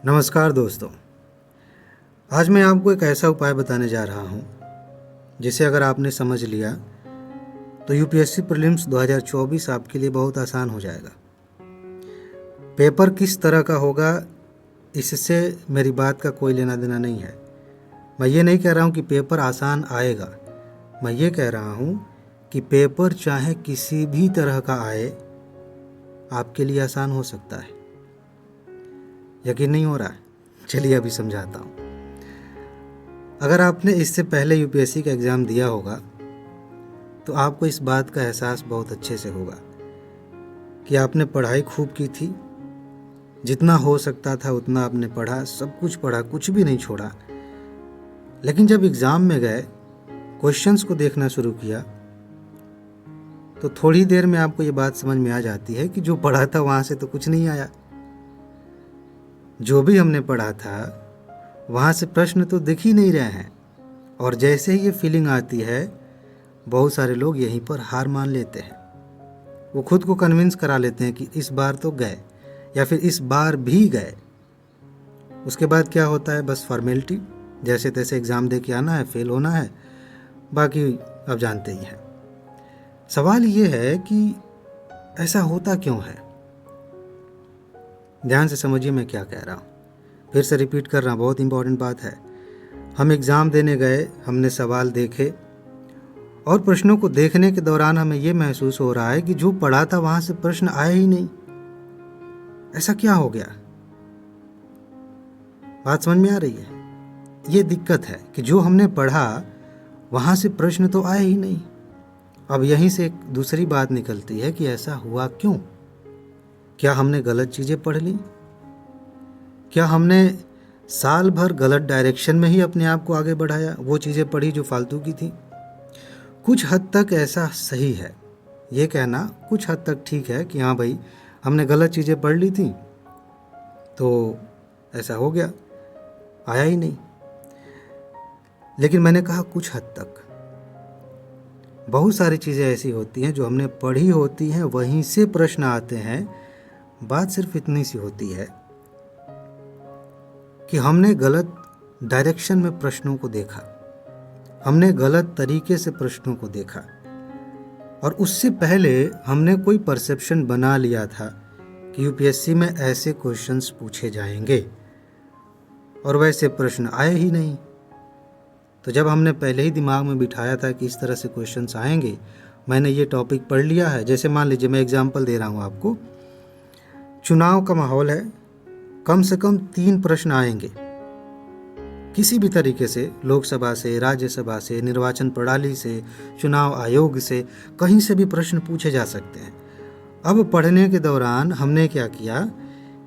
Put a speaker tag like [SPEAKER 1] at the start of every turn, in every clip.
[SPEAKER 1] नमस्कार दोस्तों। आज मैं आपको एक ऐसा उपाय बताने जा रहा हूँ जिसे अगर आपने समझ लिया तो यूपीएससी प्रीलिम्स 2024 आपके लिए बहुत आसान हो जाएगा। पेपर किस तरह का होगा इससे मेरी बात का कोई लेना देना नहीं है। मैं ये नहीं कह रहा हूँ कि पेपर आसान आएगा, मैं ये कह रहा हूँ कि पेपर चाहे किसी भी तरह का आए आपके लिए आसान हो सकता है। यकीन नहीं हो रहा है? चलिए अभी समझाता हूँ। अगर आपने इससे पहले यूपीएससी का एग्ज़ाम दिया होगा तो आपको इस बात का एहसास बहुत अच्छे से होगा कि आपने पढ़ाई खूब की थी, जितना हो सकता था उतना आपने पढ़ा, सब कुछ पढ़ा, कुछ भी नहीं छोड़ा। लेकिन जब एग्ज़ाम में गए, क्वेश्चंस को देखना शुरू किया तो थोड़ी देर में आपको ये बात समझ में आ जाती है कि जो पढ़ा था वहाँ से तो कुछ नहीं आया। जो भी हमने पढ़ा था वहाँ से प्रश्न तो दिख ही नहीं रहे हैं। और जैसे ही ये फीलिंग आती है, बहुत सारे लोग यहीं पर हार मान लेते हैं। वो खुद को कन्विंस करा लेते हैं कि इस बार तो गए, या फिर इस बार भी गए। उसके बाद क्या होता है? बस फॉर्मेलिटी, जैसे तैसे एग्ज़ाम दे के आना है, फेल होना है, बाकी अब जानते ही हैं। सवाल ये है कि ऐसा होता क्यों है? ध्यान से समझिए मैं क्या कह रहा हूँ। फिर से रिपीट कर रहा हूँ, बहुत इंपॉर्टेंट बात है। हम एग्ज़ाम देने गए, हमने सवाल देखे और प्रश्नों को देखने के दौरान हमें ये महसूस हो रहा है कि जो पढ़ा था वहाँ से प्रश्न आया ही नहीं। ऐसा क्या हो गया? बात समझ में आ रही है? ये दिक्कत है कि जो हमने पढ़ा वहाँ से प्रश्न तो आए ही नहीं। अब यहीं से एक दूसरी बात निकलती है कि ऐसा हुआ क्यों? क्या हमने गलत चीज़ें पढ़ ली? क्या हमने साल भर गलत डायरेक्शन में ही अपने आप को आगे बढ़ाया, वो चीज़ें पढ़ी जो फालतू की थी? कुछ हद तक ऐसा सही है, ये कहना कुछ हद तक ठीक है कि हाँ भाई हमने गलत चीज़ें पढ़ ली थी तो ऐसा हो गया, आया ही नहीं। लेकिन मैंने कहा कुछ हद तक। बहुत सारी चीज़ें ऐसी होती हैं जो हमने पढ़ी होती हैं, वहीं से प्रश्न आते हैं। बात सिर्फ इतनी सी होती है कि हमने गलत डायरेक्शन में प्रश्नों को देखा, हमने गलत तरीके से प्रश्नों को देखा, और उससे पहले हमने कोई परसेप्शन बना लिया था कि यूपीएससी में ऐसे क्वेश्चंस पूछे जाएंगे और वैसे प्रश्न आए ही नहीं। तो जब हमने पहले ही दिमाग में बिठाया था कि इस तरह से क्वेश्चंस आएंगे, मैंने ये टॉपिक पढ़ लिया है। जैसे मान लीजिए मैं एग्जांपल दे रहा हूँ आपको, चुनाव का माहौल है, कम से कम 3 प्रश्न आएंगे किसी भी तरीके से, लोकसभा से, राज्यसभा से, निर्वाचन प्रणाली से, चुनाव आयोग से, कहीं से भी प्रश्न पूछे जा सकते हैं। अब पढ़ने के दौरान हमने क्या किया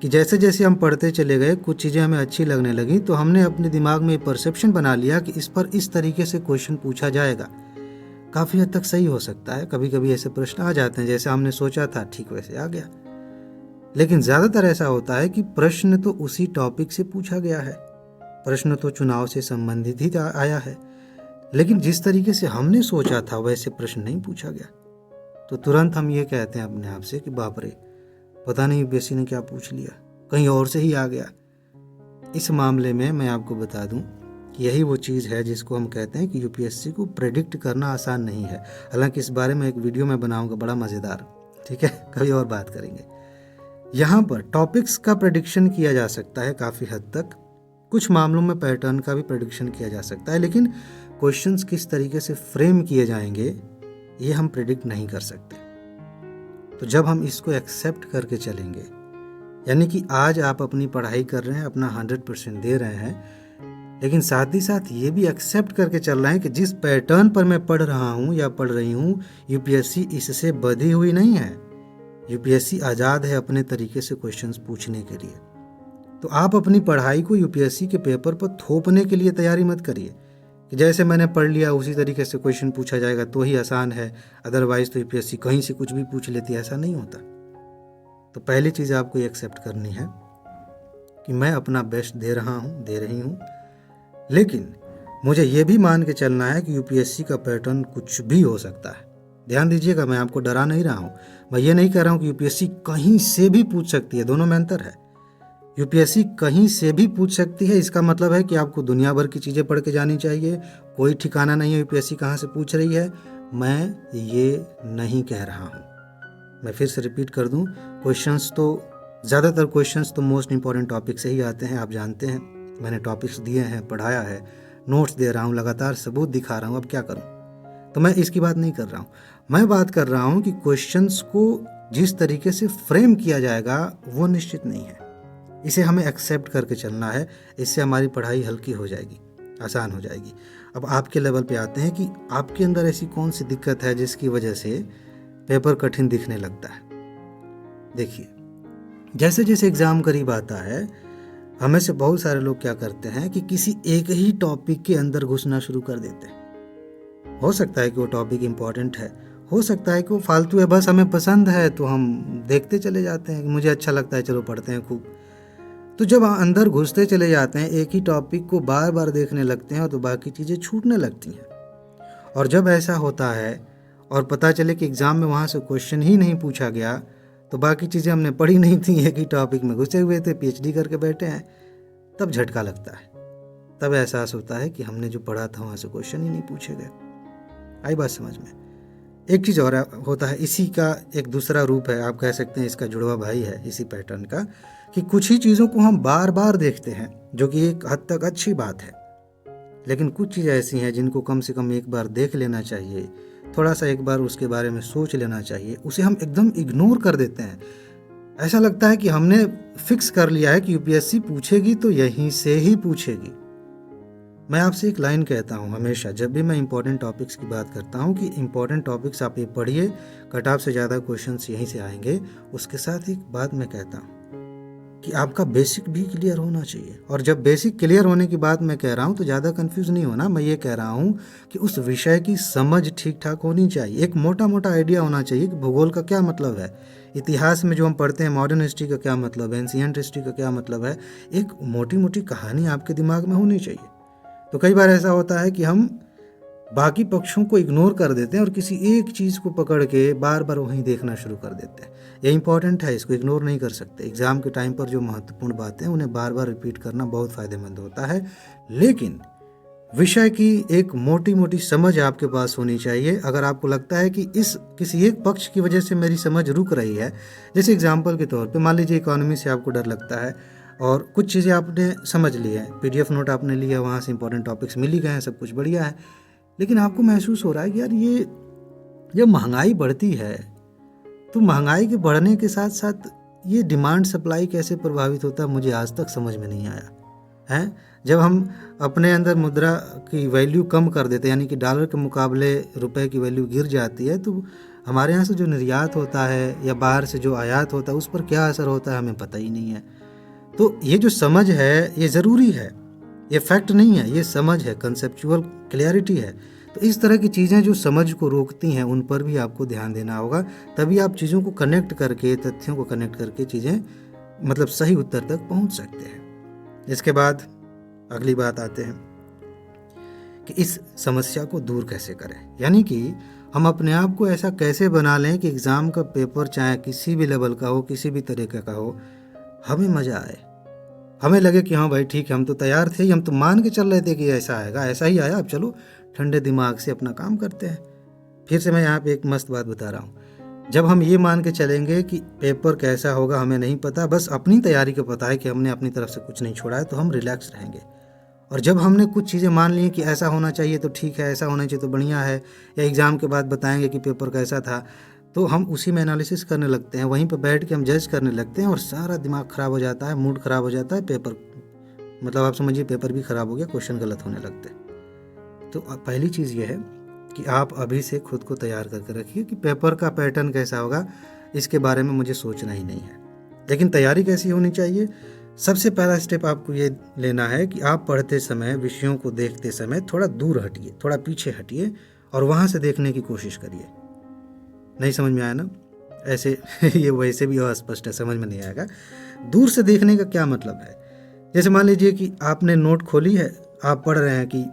[SPEAKER 1] कि जैसे जैसे हम पढ़ते चले गए, कुछ चीज़ें हमें अच्छी लगने लगी तो हमने अपने दिमाग में परसेप्शन बना लिया कि इस पर इस तरीके से क्वेश्चन पूछा जाएगा। काफ़ी हद तक सही हो सकता है, कभी कभी ऐसे प्रश्न आ जाते हैं जैसे हमने सोचा था ठीक वैसे आ गया। लेकिन ज़्यादातर ऐसा होता है कि प्रश्न तो उसी टॉपिक से पूछा गया है, प्रश्न तो चुनाव से संबंधित ही आया है, लेकिन जिस तरीके से हमने सोचा था वैसे प्रश्न नहीं पूछा गया। तो तुरंत हम ये कहते हैं अपने आप से कि बाप रे, पता नहीं यूपीएससी ने क्या पूछ लिया, कहीं और से ही आ गया। इस मामले में मैं आपको बता दूं कि यही वो चीज़ है जिसको हम कहते हैं कि यूपीएससी को प्रेडिक्ट करना आसान नहीं है। हालांकि इस बारे में एक वीडियो मैं बनाऊंगा बड़ा मज़ेदार, ठीक है, कभी और बात करेंगे। यहाँ पर टॉपिक्स का प्रेडिक्शन किया जा सकता है काफ़ी हद तक, कुछ मामलों में पैटर्न का भी प्रेडिक्शन किया जा सकता है, लेकिन क्वेश्चंस किस तरीके से फ्रेम किए जाएंगे ये हम प्रेडिक्ट नहीं कर सकते। तो जब हम इसको एक्सेप्ट करके चलेंगे, यानी कि आज आप अपनी पढ़ाई कर रहे हैं, अपना 100% दे रहे हैं, लेकिन साथ ही साथ ये भी एक्सेप्ट करके चल रहे हैं कि जिस पैटर्न पर मैं पढ़ रहा हूँ या पढ़ रही हूँ, यूपीएससी इससे बधी हुई नहीं है। यूपीएससी आज़ाद है अपने तरीके से क्वेश्चंस पूछने के लिए। तो आप अपनी पढ़ाई को यूपीएससी के पेपर पर थोपने के लिए तैयारी मत करिए कि जैसे मैंने पढ़ लिया उसी तरीके से क्वेश्चन पूछा जाएगा तो ही आसान है, अदरवाइज तो यूपीएससी कहीं से कुछ भी पूछ लेती है। ऐसा नहीं होता। तो पहली चीज़ आपको ये एक्सेप्ट करनी है कि मैं अपना बेस्ट दे रहा हूँ, दे रही हूँ, लेकिन मुझे ये भी मान के चलना है कि यूपीएससी का पैटर्न कुछ भी हो सकता है। ध्यान दीजिएगा, मैं आपको डरा नहीं रहा हूँ। मैं ये नहीं कह रहा हूँ कि यूपीएससी कहीं से भी पूछ सकती है, दोनों में अंतर है। यूपीएससी कहीं से भी पूछ सकती है, इसका मतलब है कि आपको दुनिया भर की चीज़ें पढ़ के जानी चाहिए। कोई ठिकाना नहीं है यूपीएससी कहाँ से पूछ रही है, मैं ये नहीं कह रहा हूँ। मैं फिर से रिपीट कर दूँ, ज़्यादातर क्वेश्चंस तो मोस्ट इंपॉर्टेंट टॉपिक से ही आते हैं, आप जानते हैं। मैंने टॉपिक्स दिए हैं, पढ़ाया है, नोट्स दे रहा हूँ, लगातार सबूत दिखा रहा हूँ, अब क्या करूँ। तो मैं इसकी बात नहीं कर रहा हूँ, मैं बात कर रहा हूँ कि क्वेश्चंस को जिस तरीके से फ्रेम किया जाएगा वो निश्चित नहीं है। इसे हमें एक्सेप्ट करके चलना है, इससे हमारी पढ़ाई हल्की हो जाएगी, आसान हो जाएगी। अब आपके लेवल पे आते हैं कि आपके अंदर ऐसी कौन सी दिक्कत है जिसकी वजह से पेपर कठिन दिखने लगता है। देखिए, जैसे जैसे एग्ज़ाम करीब आता है, हमें से बहुत सारे लोग क्या करते हैं कि किसी एक ही टॉपिक के अंदर घुसना शुरू कर देते हैं। हो सकता है कि वो टॉपिक इम्पॉर्टेंट है, हो सकता है कि वो फालतू है, बस हमें पसंद है तो हम देखते चले जाते हैं कि मुझे अच्छा लगता है, चलो पढ़ते हैं खूब। तो जब अंदर घुसते चले जाते हैं, एक ही टॉपिक को बार बार देखने लगते हैं, तो बाकी चीज़ें छूटने लगती हैं। और जब ऐसा होता है और पता चले कि एग्ज़ाम में वहाँ से क्वेश्चन ही नहीं पूछा गया, तो बाकी चीज़ें हमने पढ़ी नहीं थी, एक ही टॉपिक में घुसे हुए थे, पीएचडी करके बैठे हैं, तब झटका लगता है, तब एहसास होता है कि हमने जो पढ़ा था वहाँ से क्वेश्चन ही नहीं पूछे गए। आई बात समझ में। एक चीज़ और होता है, इसी का एक दूसरा रूप है, आप कह सकते हैं इसका जुड़वा भाई है इसी पैटर्न का, कि कुछ ही चीज़ों को हम बार बार देखते हैं, जो कि एक हद तक अच्छी बात है, लेकिन कुछ चीज़ें ऐसी हैं जिनको कम से कम एक बार देख लेना चाहिए, थोड़ा सा एक बार उसके बारे में सोच लेना चाहिए, उसे हम एकदम इग्नोर कर देते हैं। ऐसा लगता है कि हमने फिक्स कर लिया है कि यूपीएससी पूछेगी तो यहीं से ही पूछेगी। मैं आपसे एक लाइन कहता हूँ हमेशा, जब भी मैं इंपॉर्टेंट टॉपिक्स की बात करता हूँ, कि इंपॉर्टेंट टॉपिक्स आप ये पढ़िए, कट ऑफ से ज़्यादा क्वेश्चंस यहीं से आएंगे। उसके साथ एक बात मैं कहता हूँ कि आपका बेसिक भी क्लियर होना चाहिए। और जब बेसिक क्लियर होने की बात मैं कह रहा हूँ तो ज़्यादा कंफ्यूज नहीं होना, मैं ये कह रहा हूँ कि उस विषय की समझ ठीक ठाक होनी चाहिए। एक मोटा मोटा आइडिया होना चाहिए कि भूगोल का क्या मतलब है, इतिहास में जो हम पढ़ते हैं मॉडर्न हिस्ट्री का क्या मतलब है, एंशिएंट हिस्ट्री का क्या मतलब है, एक मोटी मोटी कहानी आपके दिमाग में होनी चाहिए। तो कई बार ऐसा होता है कि हम बाकी पक्षों को इग्नोर कर देते हैं और किसी एक चीज़ को पकड़ के बार बार वहीं देखना शुरू कर देते हैं। ये इंपॉर्टेंट है, इसको इग्नोर नहीं कर सकते। एग्ज़ाम के टाइम पर जो महत्वपूर्ण बातें हैं उन्हें बार बार रिपीट करना बहुत फ़ायदेमंद होता है, लेकिन विषय की एक मोटी मोटी समझ आपके पास होनी चाहिए। अगर आपको लगता है कि इस किसी एक पक्ष की वजह से मेरी समझ रुक रही है, जैसे एग्जाम्पल के तौर पे मान लीजिए इकोनॉमी से आपको डर लगता है और कुछ चीज़ें आपने समझ ली है, पीडीएफ नोट आपने लिया, वहाँ से इंपॉर्टेंट टॉपिक्स मिल ही गए हैं, सब कुछ बढ़िया है, लेकिन आपको महसूस हो रहा है कि यार ये जब महंगाई बढ़ती है तो महंगाई के बढ़ने के साथ साथ ये डिमांड सप्लाई कैसे प्रभावित होता है, मुझे आज तक समझ में नहीं आया है। जब हम अपने अंदर मुद्रा की वैल्यू कम कर देते हैं, यानी कि डॉलर के मुकाबले रुपए की वैल्यू गिर जाती है, तो हमारे यहाँ से जो निर्यात होता है या बाहर से जो आयात होता है उस पर क्या असर होता है हमें पता ही नहीं है। तो ये जो समझ है ये ज़रूरी है, ये फैक्ट नहीं है, ये समझ है, कंसेप्चुअल क्लैरिटी है। तो इस तरह की चीज़ें जो समझ को रोकती हैं उन पर भी आपको ध्यान देना होगा, तभी आप चीज़ों को कनेक्ट करके, तथ्यों को कनेक्ट करके चीज़ें मतलब सही उत्तर तक पहुंच सकते हैं। इसके बाद अगली बात आते हैं कि इस समस्या को दूर कैसे करें, यानी कि हम अपने आप को ऐसा कैसे बना लें कि एग्ज़ाम का पेपर चाहे किसी भी लेवल का हो, किसी भी तरीके का हो, हमें मज़ा आए, हमें लगे कि हाँ भाई ठीक है, हम तो तैयार थे, हम तो मान के चल रहे थे कि ऐसा आएगा, ऐसा ही आया, अब चलो ठंडे दिमाग से अपना काम करते हैं। फिर से मैं यहाँ पे एक मस्त बात बता रहा हूँ, जब हम ये मान के चलेंगे कि पेपर कैसा होगा हमें नहीं पता, बस अपनी तैयारी का पता है कि हमने अपनी तरफ से कुछ नहीं छोड़ा है, तो हम रिलैक्स रहेंगे। और जब हमने कुछ चीज़ें मान ली कि ऐसा होना चाहिए तो ठीक है, ऐसा होना चाहिए तो बढ़िया है, या एग्ज़ाम के बाद बताएंगे कि पेपर कैसा था, तो हम उसी में एनालिसिस करने लगते हैं, वहीं पर बैठ के हम जज करने लगते हैं और सारा दिमाग ख़राब हो जाता है, मूड ख़राब हो जाता है, पेपर मतलब आप समझिए पेपर भी ख़राब हो गया, क्वेश्चन गलत होने लगते हैं। तो पहली चीज़ ये है कि आप अभी से खुद को तैयार करके रखिए कि पेपर का पैटर्न कैसा होगा, इसके बारे में मुझे सोचना ही नहीं है। लेकिन तैयारी कैसी होनी चाहिए? सबसे पहला स्टेप आपको ये लेना है कि आप पढ़ते समय, विषयों को देखते समय थोड़ा दूर हटिए, थोड़ा पीछे हटिए और वहाँ से देखने की कोशिश करिए। नहीं समझ में आया ना? ऐसे ये वैसे भी अस्पष्ट है, समझ में नहीं आएगा। दूर से देखने का क्या मतलब है? जैसे मान लीजिए कि आपने नोट खोली है, आप पढ़ रहे हैं कि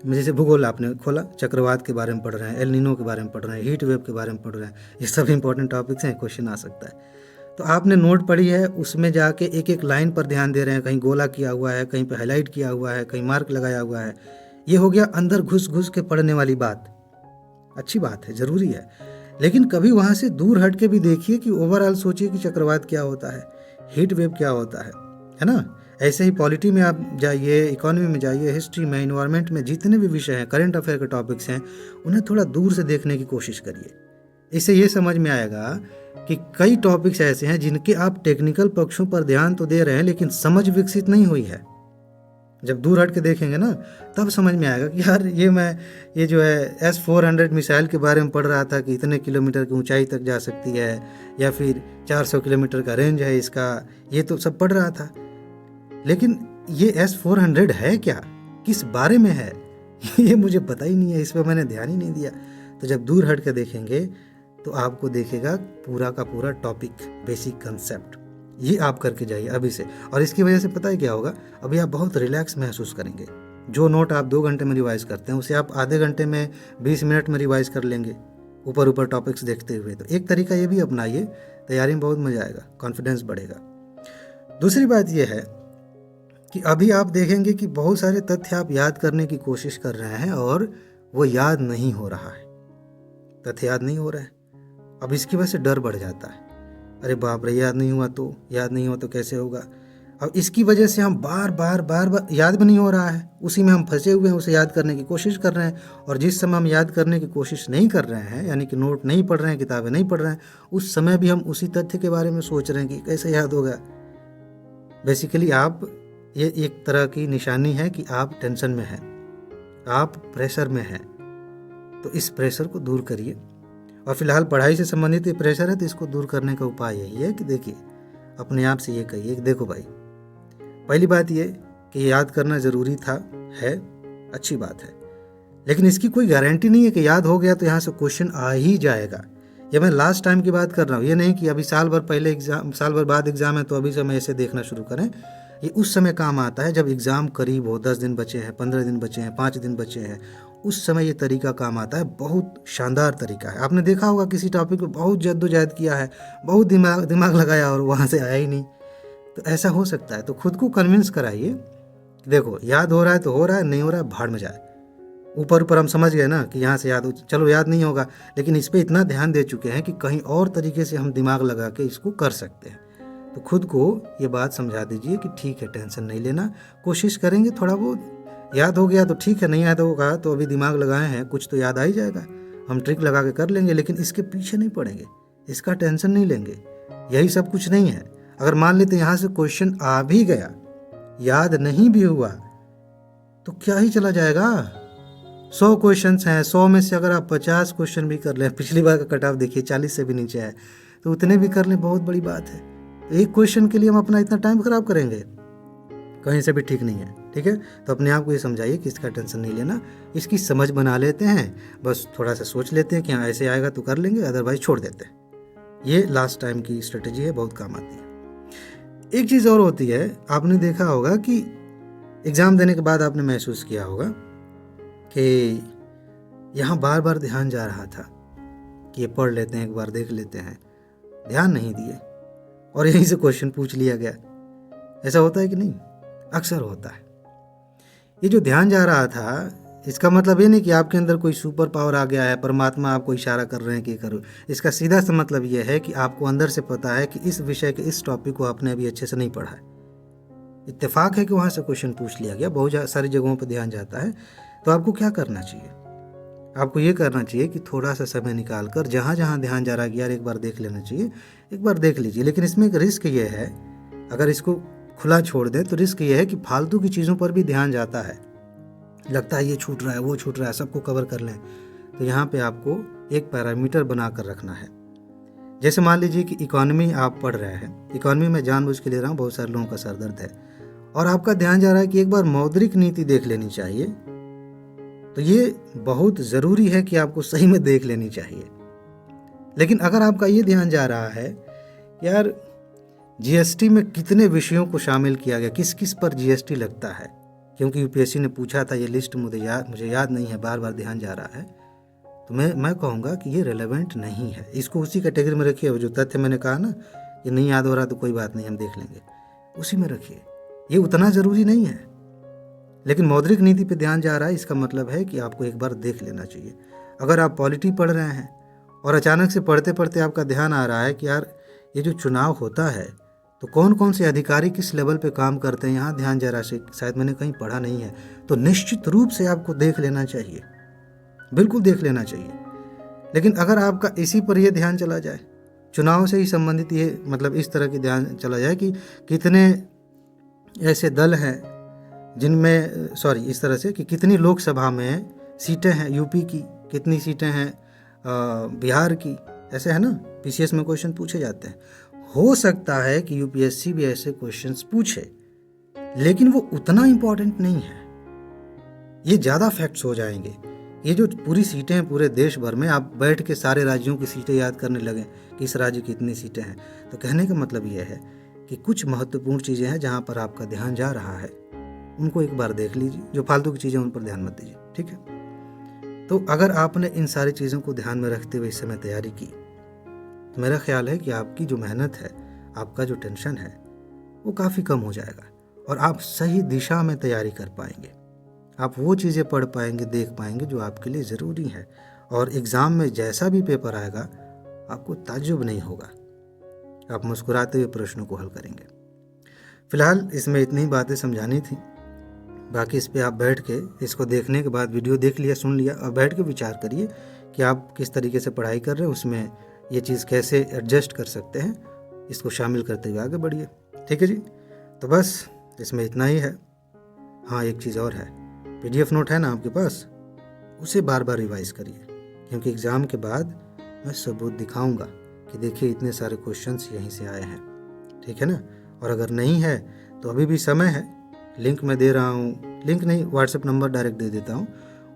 [SPEAKER 1] जैसे भूगोल आपने खोला, चक्रवात के बारे में पढ़ रहे हैं, एल नीनो के बारे में पढ़ रहे हैं, हीट वेव के बारे में पढ़ रहे हैं, ये सब इंपॉर्टेंट टॉपिक्स हैं, क्वेश्चन आ सकता है। तो आपने नोट पढ़ी है, उसमें जाके एक एक लाइन पर ध्यान दे रहे हैं, कहीं गोला किया हुआ है, कहीं पे हाईलाइट किया हुआ है, कहीं मार्क लगाया हुआ है। ये हो गया अंदर घुस घुस के पढ़ने वाली बात। अच्छी बात है, ज़रूरी है, लेकिन कभी वहाँ से दूर हट के भी देखिए कि ओवरऑल सोचिए कि चक्रवात क्या होता है, हीट वेव क्या होता है ना। ऐसे ही पॉलिटी में आप जाइए, इकोनॉमी में जाइए, हिस्ट्री में, इन्वायरमेंट में, जितने भी विषय हैं, करंट अफेयर के टॉपिक्स हैं, उन्हें थोड़ा दूर से देखने की कोशिश करिए। इससे ये समझ में आएगा कि कई टॉपिक्स ऐसे हैं जिनके आप टेक्निकल पक्षों पर ध्यान तो दे रहे हैं, लेकिन समझ विकसित नहीं हुई है। जब दूर हट के देखेंगे ना, तब समझ में आएगा कि यार ये जो है S-400 मिसाइल के बारे में पढ़ रहा था कि इतने किलोमीटर की ऊंचाई तक जा सकती है, या फिर 400 किलोमीटर का रेंज है इसका, ये तो सब पढ़ रहा था। लेकिन ये S-400 है क्या, किस बारे में है, ये मुझे पता ही नहीं है, इस पर मैंने ध्यान ही नहीं दिया। तो जब दूर हट के देखेंगे तो आपको देखेगा पूरा का पूरा टॉपिक, बेसिक कंसेप्ट। ये आप करके जाइए अभी से, और इसकी वजह से पता है क्या होगा, अभी आप बहुत रिलैक्स महसूस करेंगे। जो नोट आप 2 घंटे में रिवाइज करते हैं, उसे आप आधे घंटे में, 20 मिनट में रिवाइज कर लेंगे, ऊपर ऊपर टॉपिक्स देखते हुए। तो एक तरीका ये भी अपनाइए, तैयारी में बहुत मजा आएगा, कॉन्फिडेंस बढ़ेगा। दूसरी बात यह है कि अभी आप देखेंगे कि बहुत सारे तथ्य आप याद करने की कोशिश कर रहे हैं और वो याद नहीं हो रहा है, तथ्य याद नहीं हो रहा है। अब इसकी वजह से डर बढ़ जाता है, अरे बाप रे, याद नहीं हुआ तो कैसे होगा। अब इसकी वजह से हम बार बार याद भी नहीं हो रहा है, उसी में हम फंसे हुए हैं, उसे याद करने की कोशिश कर रहे हैं। और जिस समय हम याद करने की कोशिश नहीं कर रहे हैं, यानी कि नोट नहीं पढ़ रहे हैं, किताबें नहीं पढ़ रहे हैं, उस समय भी हम उसी तथ्य के बारे में सोच रहे हैं कि कैसे याद होगा। बेसिकली ये एक तरह की निशानी है कि आप टेंशन में हैं, आप प्रेशर में हैं। तो इस प्रेशर को दूर करिए। और फिलहाल पढ़ाई से संबंधित ये प्रेशर है, तो इसको दूर करने का उपाय यही है कि देखिए, अपने आप से ये कहिए कि देखो भाई, पहली बात ये कि याद करना ज़रूरी था, है, अच्छी बात है, लेकिन इसकी कोई गारंटी नहीं है कि याद हो गया तो यहाँ से क्वेश्चन आ ही जाएगा। ये मैं लास्ट टाइम की बात कर रहा हूँ, ये नहीं कि अभी साल भर बाद एग्ज़ाम है तो अभी समय ऐसे देखना शुरू करें। ये उस समय काम आता है जब एग्ज़ाम करीब हो, 10 दिन बचे हैं, 15 दिन बचे हैं, 5 दिन बचे हैं, उस समय ये तरीका काम आता है। बहुत शानदार तरीका है। आपने देखा होगा किसी टॉपिक पे बहुत जद्दोजहद किया है, बहुत दिमाग लगाया और वहाँ से आया ही नहीं, तो ऐसा हो सकता है। तो खुद को कन्विंस कराइए, देखो याद हो रहा है तो हो रहा है, नहीं हो रहा है भाड़ में जाए। ऊपर हम समझ गए ना कि यहाँ से चलो याद नहीं होगा, लेकिन इस पर इतना ध्यान दे चुके हैं कि कहीं और तरीके से हम दिमाग लगा के इसको कर सकते हैं। तो खुद को ये बात समझा दीजिए कि ठीक है, टेंशन नहीं लेना, कोशिश करेंगे, थोड़ा बहुत याद हो गया तो ठीक है, नहीं याद होगा तो अभी दिमाग लगाए हैं, कुछ तो याद आ ही जाएगा, हम ट्रिक लगा के कर लेंगे, लेकिन इसके पीछे नहीं पड़ेंगे, इसका टेंशन नहीं लेंगे। यही सब कुछ नहीं है। अगर मान लेते यहाँ से क्वेश्चन आ भी गया, याद नहीं भी हुआ, तो क्या ही चला जाएगा। 100 क्वेश्चन हैं, 100 में से अगर आप 50 क्वेश्चन भी कर लें, पिछली बार का कट ऑफ देखिए 40 से भी नीचे है, तो उतने भी कर लें, बहुत बड़ी बात है। एक क्वेश्चन के लिए हम अपना इतना टाइम खराब करेंगे, कहीं से भी ठीक नहीं है। ठीक है, तो अपने आप को ये समझाइए कि इसका टेंशन नहीं लेना, इसकी समझ बना लेते हैं, बस थोड़ा सा सोच लेते हैं कि हाँ ऐसे आएगा तो कर लेंगे, अदरवाइज छोड़ देते हैं। ये लास्ट टाइम की स्ट्रेटजी है, बहुत काम आती है। एक चीज़ और होती है, आपने देखा होगा कि एग्ज़ाम देने के बाद आपने महसूस किया होगा कि यहाँ बार बार ध्यान जा रहा था कि ये पढ़ लेते हैं, एक बार देख लेते हैं, ध्यान नहीं दिए और यहीं से क्वेश्चन पूछ लिया गया। ऐसा होता है कि नहीं? अक्सर होता है। ये जो ध्यान जा रहा था, इसका मतलब ये नहीं कि आपके अंदर कोई सुपर पावर आ गया है, परमात्मा आपको इशारा कर रहे हैं कि करो। इसका सीधा सा मतलब ये है कि आपको अंदर से पता है कि इस विषय के इस टॉपिक को आपने अभी अच्छे से नहीं पढ़ा है। इत्तेफाक है कि वहाँ से क्वेश्चन पूछ लिया गया, बहुत सारी जगहों पर ध्यान जाता है। तो आपको क्या करना चाहिए? आपको ये करना चाहिए कि थोड़ा सा समय निकाल कर जहाँ जहाँ ध्यान जा रहा है यार एक बार देख लेना चाहिए, एक बार देख लीजिए। लेकिन इसमें एक रिस्क ये है, अगर इसको खुला छोड़ दें तो रिस्क ये है कि फालतू की चीज़ों पर भी ध्यान जाता है, लगता है ये छूट रहा है, वो छूट रहा है, सबको कवर कर लें। तो यहाँ पे आपको एक पैरामीटर बना कर रखना है। जैसे मान लीजिए कि इकॉनमी आप पढ़ रहे हैं, इकॉनमी में जानबूझ के ले रहा हूँ, बहुत सारे लोगों का सर दर्द है और आपका ध्यान जा रहा है कि एक बार मौद्रिक नीति देख लेनी चाहिए, तो ये बहुत ज़रूरी है कि आपको सही में देख लेनी चाहिए। लेकिन अगर आपका ये ध्यान जा रहा है यार जीएसटी में कितने विषयों को शामिल किया गया, किस किस पर जीएसटी लगता है, क्योंकि यूपीएससी ने पूछा था, ये लिस्ट मुझे याद नहीं है, बार बार ध्यान जा रहा है, तो मैं कहूँगा कि ये रेलेवेंट नहीं है। इसको उसी कैटेगरी में रखिए जो तथ्य मैंने कहा ना ये नहीं याद हो रहा तो कोई बात नहीं, हम देख लेंगे, उसी में रखिए। ये उतना ज़रूरी नहीं है, लेकिन मौद्रिक नीति पे ध्यान जा रहा है, इसका मतलब है कि आपको एक बार देख लेना चाहिए। अगर आप पॉलिटी पढ़ रहे हैं और अचानक से पढ़ते पढ़ते आपका ध्यान आ रहा है कि यार ये जो चुनाव होता है तो कौन कौन से अधिकारी किस लेवल पे काम करते हैं, यहाँ ध्यान जरा से, शायद मैंने कहीं पढ़ा नहीं है, तो निश्चित रूप से आपको देख लेना चाहिए, बिल्कुल देख लेना चाहिए। लेकिन अगर आपका इसी पर यह ध्यान चला जाए, चुनाव से ही संबंधित ये मतलब इस तरह की ध्यान चला जाए कि कितने ऐसे दल हैं जिनमें इस तरह से कि कितनी लोकसभा में सीटें हैं, यूपी की कितनी सीटें हैं, बिहार की, ऐसे है ना, पीसीएस में क्वेश्चन पूछे जाते हैं। हो सकता है कि यूपीएससी भी ऐसे क्वेश्चंस पूछे, लेकिन वो उतना इम्पोर्टेंट नहीं है, ये ज़्यादा फैक्ट्स हो जाएंगे। ये जो पूरी सीटें हैं पूरे देश भर में, आप बैठ के सारे राज्यों की सीटें याद करने लगें कि इस राज्य की इतनी सीटें हैं, तो कहने का मतलब ये है कि कुछ महत्वपूर्ण चीज़ें हैं जहाँ पर आपका ध्यान जा रहा है, उनको एक बार देख लीजिए। जो फालतू की चीज़ें उन पर ध्यान मत दीजिए, ठीक है। तो अगर आपने इन सारी चीज़ों को ध्यान में रखते हुए इस समय तैयारी की, तो मेरा ख्याल है कि आपकी जो मेहनत है, आपका जो टेंशन है, वो काफ़ी कम हो जाएगा और आप सही दिशा में तैयारी कर पाएंगे। आप वो चीज़ें पढ़ पाएंगे, देख पाएंगे जो आपके लिए ज़रूरी है, और एग्ज़ाम में जैसा भी पेपर आएगा आपको ताज्जुब नहीं होगा, आप मुस्कुराते हुए प्रश्नों को हल करेंगे। फ़िलहाल इसमें इतनी ही बातें समझानी थी, बाकी इस पर आप बैठ के, इसको देखने के बाद, वीडियो देख लिया, सुन लिया, अब बैठ के विचार करिए कि आप किस तरीके से पढ़ाई कर रहे हैं, उसमें ये चीज़ कैसे एडजस्ट कर सकते हैं, इसको शामिल करते हुए आगे बढ़िए, ठीक है जी। तो बस इसमें इतना ही है। हाँ, एक चीज़ और है, PDF नोट है ना आपके पास, उसे बार बार रिवाइज़ करिए, क्योंकि एग्ज़ाम के बाद मैं सबूत दिखाऊंगा कि देखिए इतने सारे क्वेश्चंस यहीं से आए हैं, ठीक है ना। और अगर नहीं है तो अभी भी समय है, लिंक मैं दे रहा हूँ, लिंक नहीं, व्हाट्सएप नंबर डायरेक्ट दे देता हूँ,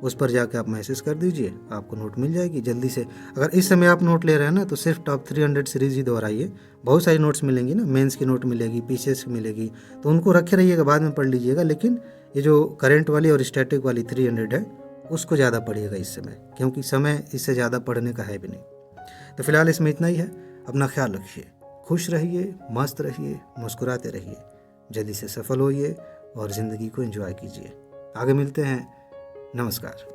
[SPEAKER 1] उस पर जाके आप मैसेज कर दीजिए, आपको नोट मिल जाएगी जल्दी से। अगर इस समय आप नोट ले रहे हैं ना, तो सिर्फ टॉप 300 सीरीज़ ही दोहराइए, बहुत सारी नोट्स मिलेंगी ना, मेंस की नोट मिलेगी, पीसीएस की मिलेगी, तो उनको रखे रहिएगा, बाद में पढ़ लीजिएगा। लेकिन ये जो करंट वाली और स्टैटिक वाली 300 है, उसको ज़्यादा पढ़िएगा इस समय, क्योंकि समय इससे ज़्यादा पढ़ने का है भी नहीं। तो फिलहाल इसमें इतना ही है। अपना ख्याल रखिए, खुश रहिए, मस्त रहिए, मुस्कुराते रहिए, जल्दी से सफल होइए और ज़िंदगी को एंजॉय कीजिए। आगे मिलते हैं, नमस्कार।